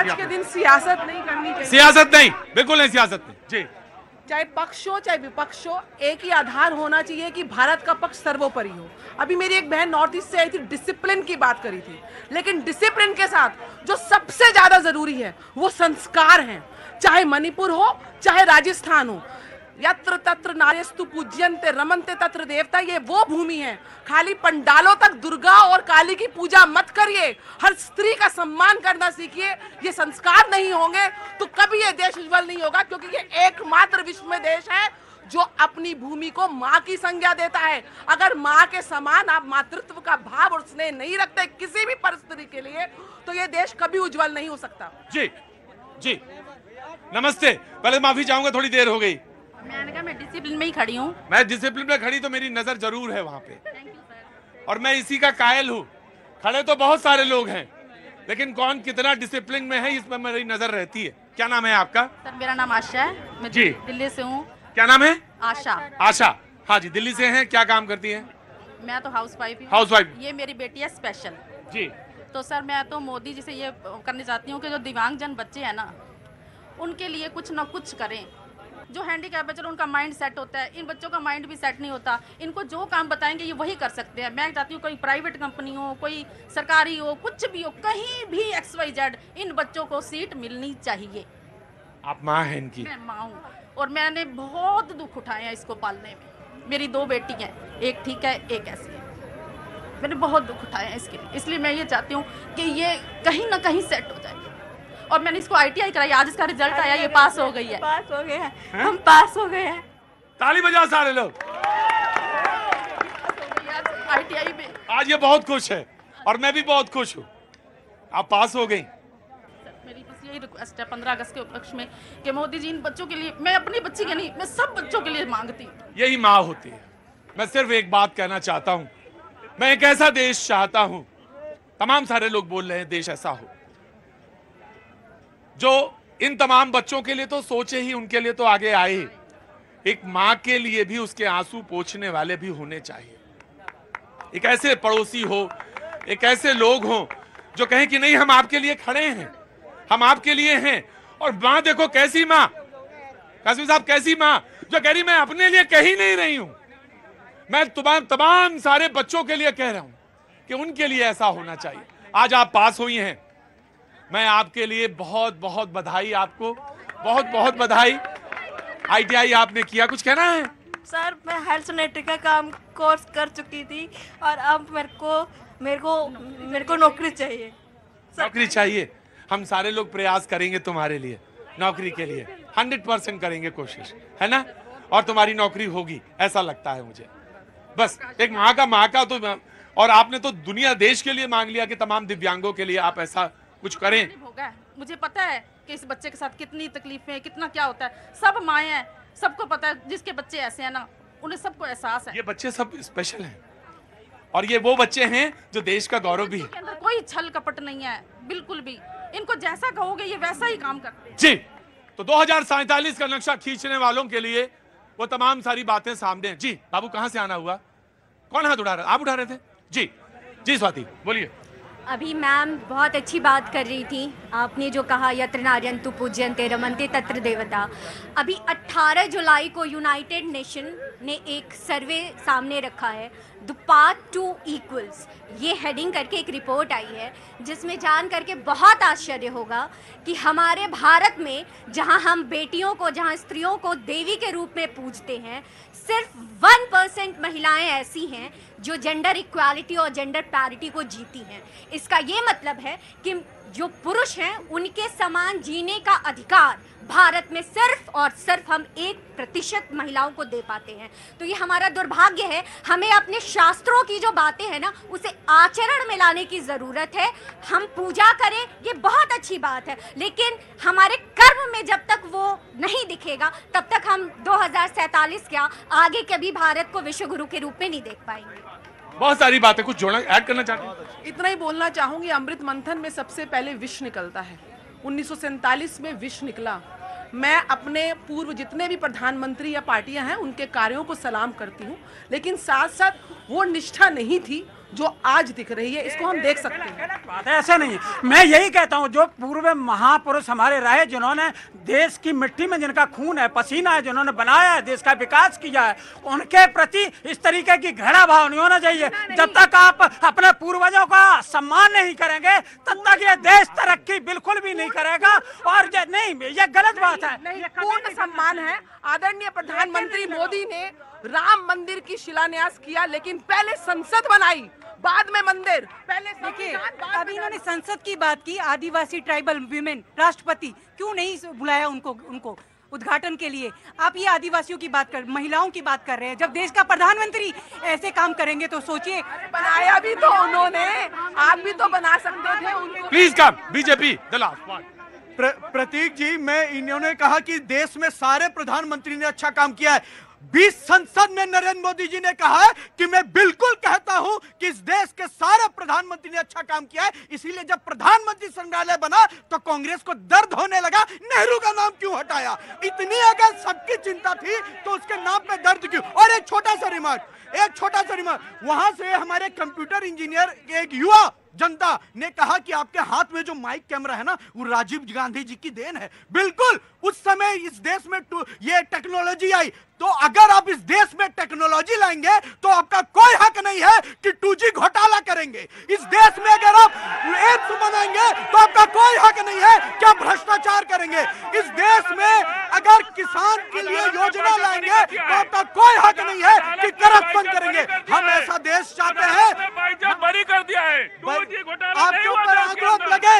आज के दिन सियासत नहीं करनी चाहिए। सियासत नहीं, बिल्कुल नहीं सियासत नहीं जी। चाहे पक्ष हो चाहे विपक्ष हो, एक ही आधार होना चाहिए कि भारत का पक्ष सर्वोपरि हो। अभी मेरी एक बहन नॉर्थ ईस्ट से आई थी, डिसिप्लिन की बात करी थी, लेकिन डिसिप्लिन के साथ जो सबसे ज्यादा जरूरी है वो संस्कार हैं। चाहे मणिपुर हो चाहे राजस्थान हो, यत्र तत्र नार्यस्तु पूज्यन्ते रमन्ते तत्र देवता, ये वो भूमि है। खाली पंडालों तक दुर्गा और काली की पूजा मत करिए, हर स्त्री का सम्मान करना सीखिए। ये संस्कार नहीं होंगे तो कभी ये देश उज्जवल नहीं होगा, क्योंकि ये एकमात्र विश्व में देश है जो अपनी भूमि को माँ की संज्ञा देता है। अगर माँ के समान आप मातृत्व का भाव और स्नेह नहीं रखते किसी भी परिस्थिति के लिए, तो ये देश कभी उज्जवल नहीं हो सकता। जी जी नमस्ते, पहले माफी चाहूंगा, थोड़ी देर हो गई। मैंने कहा मैं डिसिप्लिन में ही खड़ी हूँ। मैं डिसिप्लिन में खड़ी तो मेरी नजर जरूर है वहां पे, और मैं इसी का कायल हूँ। खड़े तो बहुत सारे लोग हैं, लेकिन कौन कितना डिसिप्लिन में है इसमें मेरी नजर रहती है। क्या नाम है आपका? सर मेरा नाम आशा है, मैं जी दिल्ली से हूँ। क्या नाम है? आशा। आशा, हाँ जी, दिल्ली से हैं। क्या काम करती हैं? मैं तो हाउस वाइफ हूँ। House wife. ये मेरी बेटी है स्पेशल जी। तो सर मैं तो मोदी जी से ये करना चाहती हूँ कि जो दिव्यांगजन बच्चे हैं ना, उनके लिए कुछ ना कुछ करें। जो हैंडीकैप है, चलो उनका माइंड सेट होता है, इन बच्चों का माइंड भी सेट नहीं होता। इनको जो काम बताएंगे ये वही कर सकते हैं। मैं चाहती हूँ कोई प्राइवेट कंपनी हो, कोई सरकारी हो, कुछ भी हो, कहीं भी XYZ, इन बच्चों को सीट मिलनी चाहिए। आप माँ हैं इनकी? मैं माँ हूँ, और मैंने बहुत दुख उठाए हैं इसको पालने में। मेरी 2 बेटी हैं, एक ठीक है एक ऐसी है। मैंने बहुत दुख उठाए हैं इसके लिए, इसलिए मैं ये चाहती हूँ कि ये कहीं ना कहीं सेट हो जाए। और मैंने इसको ITI कराई, आज इसका रिजल्ट आया, ये पास हो गई है। पास हो गए हैं, हम पास हो गए हैं। ताली बजाओ सारे लोग। ITI में आज ये बहुत खुश है और मैं भी बहुत खुश हूँ, आप पास हो गई। मेरी बस यही रिक्वेस्ट है 15 अगस्त के उपलक्ष्य में कि मोदी जी इन बच्चों के लिए, मैं अपनी बच्ची के नहीं, मैं सब बच्चों के लिए मांगती हूँ। यही माँ होती है। मैं सिर्फ एक बात कहना चाहता हूँ, मैं एक ऐसा देश चाहता हूँ, तमाम सारे लोग बोल रहे हैं देश ऐसा हो जो इन तमाम बच्चों के लिए तो सोचे ही, उनके लिए तो आगे आए। एक माँ के लिए भी उसके आंसू पोंछने वाले भी होने चाहिए। एक ऐसे पड़ोसी हो, एक ऐसे लोग हो जो कहें कि नहीं हम आपके लिए खड़े हैं, हम आपके लिए हैं। और माँ देखो कैसी माँ, कासिम साहब कैसी माँ, जो कह रही मैं अपने लिए कह ही नहीं रही हूं, मैं तमाम सारे बच्चों के लिए कह रहा हूं कि उनके लिए ऐसा होना चाहिए। आज आप पास हुई हैं, मैं आपके लिए बहुत बहुत बधाई, आपको बहुत बहुत बधाई। ITI आपने किया, कुछ कहना है? सर मैं हेल्थ सेनेटरी का काम कोर्स कर चुकी थी और अब मेरे को नौकरी चाहिए। नौकरी चाहिए। हम सारे लोग प्रयास करेंगे तुम्हारे लिए, नौकरी के लिए 100% करेंगे कोशिश, है ना? और तुम्हारी नौकरी होगी ऐसा लगता है मुझे। बस एक माँ का तो, और आपने तो दुनिया देश के लिए मांग लिया कि तमाम दिव्यांगों के लिए आप ऐसा कुछ करें। होगा, मुझे पता है कि इस बच्चे के साथ कितनी तकलीफें, कितना क्या होता है। सब माएँ हैं, सबको पता है, जिसके बच्चे ऐसे हैं ना उन्हें सबको एहसास है। ये बच्चे सब स्पेशल हैं और ये वो बच्चे हैं जो देश का गौरव भी है। के अंदर कोई छल कपट नहीं है बिल्कुल भी। इनको जैसा कहोगे ये वैसा ही काम करते हैं। जी, तो 2047 का नक्शा खींचने वालों के लिए वो तमाम सारी बातें सामने हैं। जी बाबू, कहां से आना हुआ? कौन हाथ उठा रहा? आप उठा रहे थे? जी जी स्वाति बोलिए। अभी मैम बहुत अच्छी बात कर रही थी, आपने जो कहा यत्र नार्यन्तु पूज्यन्ते रमन्ते तत्र देवता। अभी 18 जुलाई को यूनाइटेड नेशन ने एक सर्वे सामने रखा है, द पाथ टू इक्वल्स, ये हेडिंग करके एक रिपोर्ट आई है, जिसमें जान करके बहुत आश्चर्य होगा कि हमारे भारत में जहां हम बेटियों को, जहां स्त्रियों को देवी के रूप में पूजते हैं, सिर्फ 1% महिलाएं ऐसी हैं जो जेंडर इक्वालिटी और जेंडर पैरिटी को जीती हैं। इसका ये मतलब है कि जो पुरुष हैं उनके समान जीने का अधिकार भारत में सिर्फ और सिर्फ हम 1% महिलाओं को दे पाते हैं। तो ये हमारा दुर्भाग्य है। हमें अपने शास्त्रों की जो बातें हैं ना उसे आचरण में लाने की ज़रूरत है। हम पूजा करें ये बहुत अच्छी बात है, लेकिन हमारे कर्म में जब तक वो नहीं दिखेगा तब तक हम 2047 क्या आगे कभी भारत को विश्व गुरु के रूप में नहीं देख पाएंगे। बहुत सारी बातें, कुछ जोड़ना ऐड करना चाहते हैं? इतना ही बोलना चाहूंगी, अमृत मंथन में सबसे पहले विष निकलता है। 1947 में विष निकला, मैं अपने पूर्व जितने भी प्रधानमंत्री या पार्टियां हैं उनके कार्यों को सलाम करती हूं, लेकिन साथ साथ वो निष्ठा नहीं थी जो आज दिख रही है, इसको हम देख सकते हैं। बात है, ऐसा नहीं है। मैं यही कहता हूं, जो पूर्व महापुरुष हमारे रहे, जिन्होंने देश की मिट्टी में जिनका खून है, पसीना है, जिन्होंने बनाया है, देश का विकास किया है, उनके प्रति इस तरीके की घृणा भाव नहीं होना चाहिए। जब तक आप अपने पूर्वजों का सम्मान नहीं करेंगे तब तक ये देश तरक्की बिल्कुल भी नहीं करेगा। और नहीं, ये गलत बात है। नहीं, पूर्ण सम्मान है। आदरणीय प्रधानमंत्री मोदी ने राम मंदिर की शिलान्यास किया, लेकिन पहले संसद बनाई, बाद में मंदिर। पहले देखिए, अभी इन्होंने संसद की बात की, आदिवासी ट्राइबल विमेन राष्ट्रपति क्यों नहीं बुलाया उनको उद्घाटन के लिए? आप ये आदिवासियों की बात कर, महिलाओं की बात कर रहे हैं। जब देश का प्रधानमंत्री ऐसे काम करेंगे तो सोचिए। बनाया भी तो उन्होंने, आप भी तो बना सकते थे उनको। Please come BJP the last one. Prateek ji, मैं इन्होंने कहा कि देश में सारे प्रधानमंत्री ने अच्छा काम किया है। 20 संसद में नरेंद्र मोदी जी ने कहा है कि मैं बिल्कुल कहता हूं कि इस देश के सारे प्रधानमंत्री ने अच्छा काम किया है। इसीलिए जब प्रधानमंत्री संग्रहालय बना तो कांग्रेस को दर्द होने लगा, नेहरू का नाम क्यों हटाया? इतनी अगर सबकी चिंता थी तो उसके नाम पे दर्द क्यों? और एक छोटा सा रिमार्क, वहां से हमारे कंप्यूटर इंजीनियर एक युवा जनता ने कहा कि आपके हाथ में जो माइक कैमरा है ना, वो राजीव गांधी जी की देन है। बिल्कुल, उस समय इस देश में ये टेक्नोलॉजी आई, तो अगर आप इस देश में टेक्नोलॉजी लाएंगे तो आपका कोई हक नहीं है कि 2G घोटाला करेंगे। इस देश में अगर आप एम्स बनाएंगे तो आपका कोई हक नहीं है कि आप भ्रष्टाचार करेंगे। इस देश में अगर किसान के लिए योजना लाएंगे तो आपका कोई हक नहीं है कि करप्शन करेंगे। हम ऐसा देश चाहते हैं। बरी कर दिया है, आपके ऊपर आरोप लगे